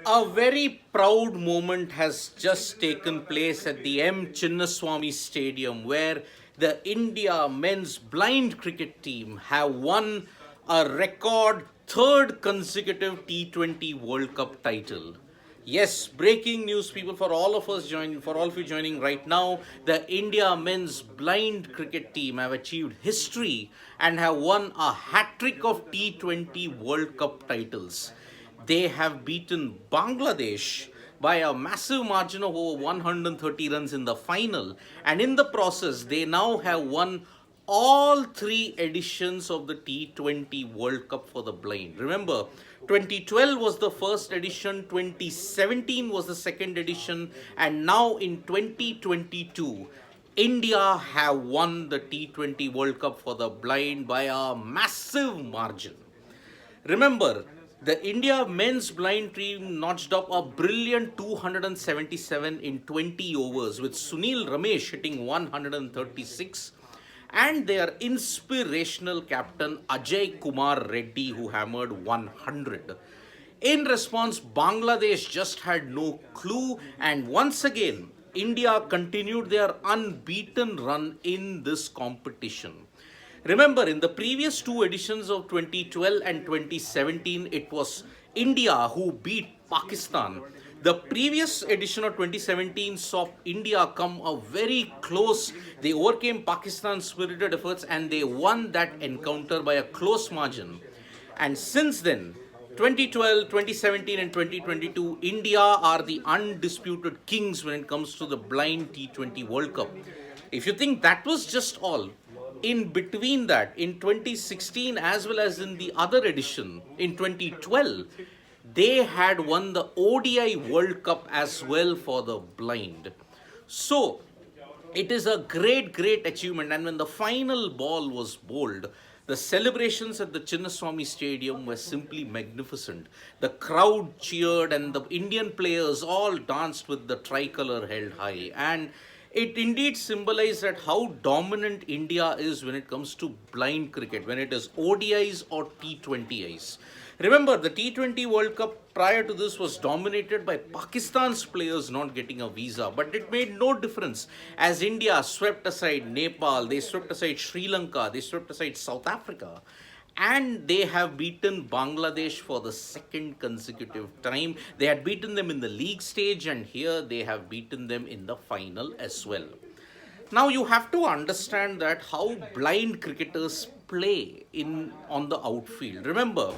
A very proud moment has just taken place at the M. Chinnaswamy Stadium, where the India men's blind cricket team have won a record third consecutive T20 World Cup title. Yes, breaking news, people, for all of us joining, for all of you joining right now, the India men's blind cricket team have achieved history and have won a hat trick of T20 World Cup titles. They have beaten Bangladesh by a massive margin of over 130 runs in the final, and in the process, they now have won all three editions of the T20 World Cup for the blind. Remember, 2012 was the first edition, 2017 was the second edition, and now in 2022, India have won the T20 World Cup for the blind by a massive margin. Remember, the India men's blind team notched up a brilliant 277 in 20 overs, with Sunil Ramesh hitting 136 and their inspirational captain Ajay Kumar Reddy, who hammered 100. In response, Bangladesh just had no clue, and once again, India continued their unbeaten run in this competition. Remember, in the previous two editions of 2012 and 2017, it was India who beat Pakistan. The previous edition of 2017 saw India come a very close. They overcame Pakistan's spirited efforts and they won that encounter by a close margin. And since then, 2012, 2017 and 2022, India are the undisputed kings when it comes to the blind T20 World Cup. If you think that was just all, in between that, in 2016 as well as in the other edition, in 2012, they had won the ODI World Cup as well for the blind. So, it is a great achievement. And when the final ball was bowled, the celebrations at the Chinnaswamy Stadium were simply magnificent. The crowd cheered and the Indian players all danced with the tricolour held high. And it indeed symbolized that how dominant India is when it comes to blind cricket, when it is ODIs or T20Is. Remember, the T20 World Cup prior to this was dominated by Pakistan's players not getting a visa, but it made no difference as India swept aside Nepal, they swept aside Sri Lanka, they swept aside South Africa, and they have beaten Bangladesh for the second consecutive time. They had beaten them in the league stage, and here they have beaten them in the final as well. Now you have to understand that how blind cricketers play on the outfield. Remember,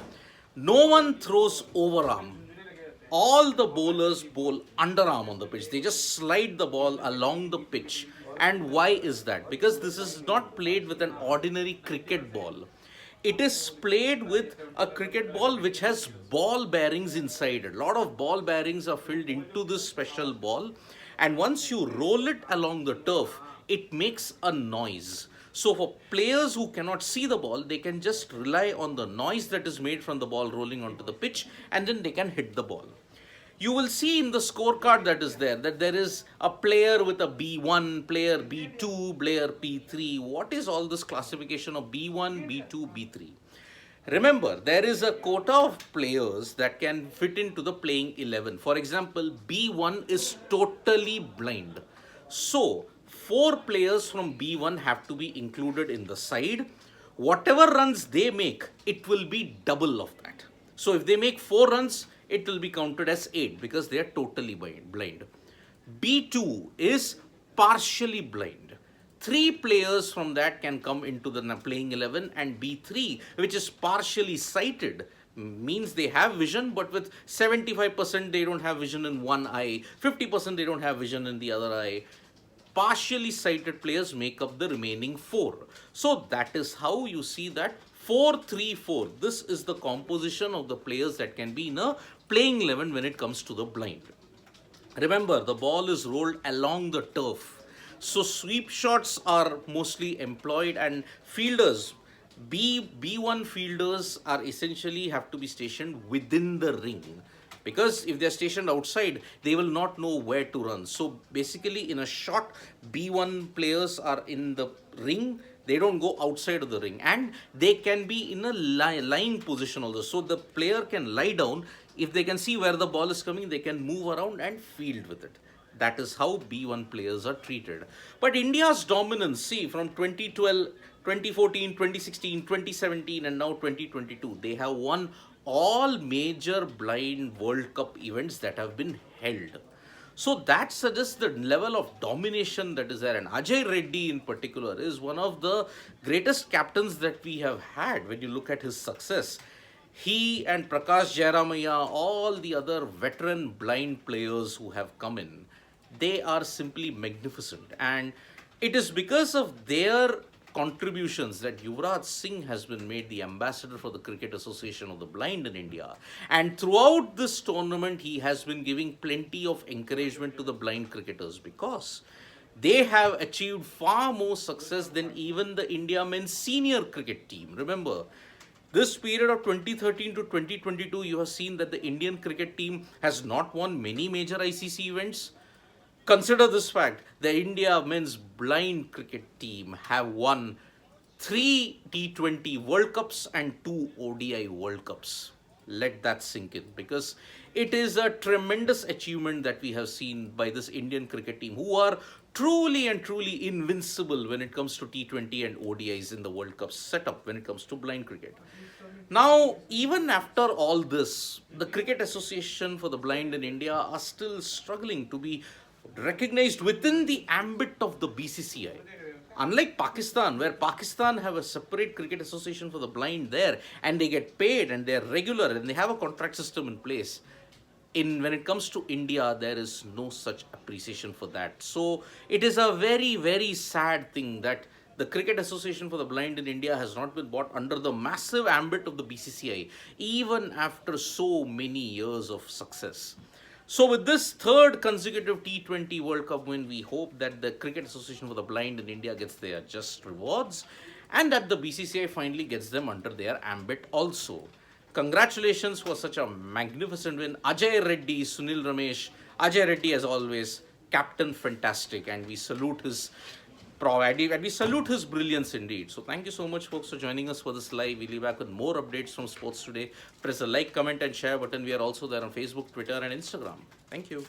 no one throws overarm. All the bowlers bowl underarm on the pitch. They just slide the ball along the pitch. And why is that? Because this is not played with an ordinary cricket ball. It is played with a cricket ball which has ball bearings inside it. A lot of ball bearings are filled into this special ball. And once you roll it along the turf, it makes a noise. So for players who cannot see the ball, they can just rely on the noise that is made from the ball rolling onto the pitch, and then they can hit the ball. You will see in the scorecard that is there that there is a player with a B1, player B2, player B3. What is all this classification of B1, B2, B3? Remember, there is a quota of players that can fit into the playing 11. For example, B1 is totally blind. So, 4 players from B1 have to be included in the side. Whatever runs they make, it will be double of that. So if they make 4 runs, it will be counted as 8 because they are totally blind. B2 is partially blind. 3 players from that can come into the playing 11, and B3, which is partially sighted, means they have vision, but with 75% they don't have vision in one eye, 50% they don't have vision in the other eye. Partially sighted players make up the remaining 4. So that is how you see that 4-3-4. This is the composition of the players that can be in a playing 11 when it comes to the blind. Remember, the ball is rolled along the turf. So sweep shots are mostly employed, and fielders, B1 fielders are essentially have to be stationed within the ring. Because if they're stationed outside, they will not know where to run. So basically in a shot, B1 players are in the ring. They don't go outside of the ring, and they can be in a lying position also. So the player can lie down. If they can see where the ball is coming, they can move around and field with it. That is how B1 players are treated. But India's dominance, see, from 2012, 2014, 2016, 2017, and now 2022, they have won all major blind World Cup events that have been held. So that suggests the level of domination that is there. And Ajay Reddy in particular is one of the greatest captains that we have had when you look at his success. He and Prakash Jairamaya, all the other veteran blind players who have come in, they are simply magnificent. And it is because of their contributions that Yuvraj Singh has been made the ambassador for the Cricket Association of the Blind in India. And throughout this tournament, he has been giving plenty of encouragement to the blind cricketers because they have achieved far more success than even the India men's senior cricket team. Remember, this period of 2013 to 2022, you have seen that the Indian cricket team has not won many major ICC events. Consider this fact, the India men's blind cricket team have won 3 T20 World Cups and 2 ODI World Cups. Let that sink in, because it is a tremendous achievement that we have seen by this Indian cricket team, who are truly and truly invincible when it comes to T20 and ODIs in the World Cup setup when it comes to blind cricket. Now, even after all this, the Cricket Association for the Blind in India are still struggling to be recognized within the ambit of the BCCI. Unlike Pakistan, where Pakistan have a separate cricket association for the blind there, and they get paid and they're regular and they have a contract system in place. When it comes to India, there is no such appreciation for that. So it is a very, very sad thing that the Cricket Association for the Blind in India has not been brought under the massive ambit of the BCCI, even after so many years of success. So with this third consecutive T20 World Cup win, we hope that the Cricket Association for the Blind in India gets their just rewards and that the BCCI finally gets them under their ambit also. Congratulations for such a magnificent win. Ajay Reddy, Sunil Ramesh, Ajay Reddy as always, captain fantastic, and we salute his and we salute his brilliance indeed. So thank you so much, folks, for joining us for this live. We'll be back with more updates from sports today. Press the like, comment and share button. We are also there on Facebook, Twitter and Instagram. Thank you.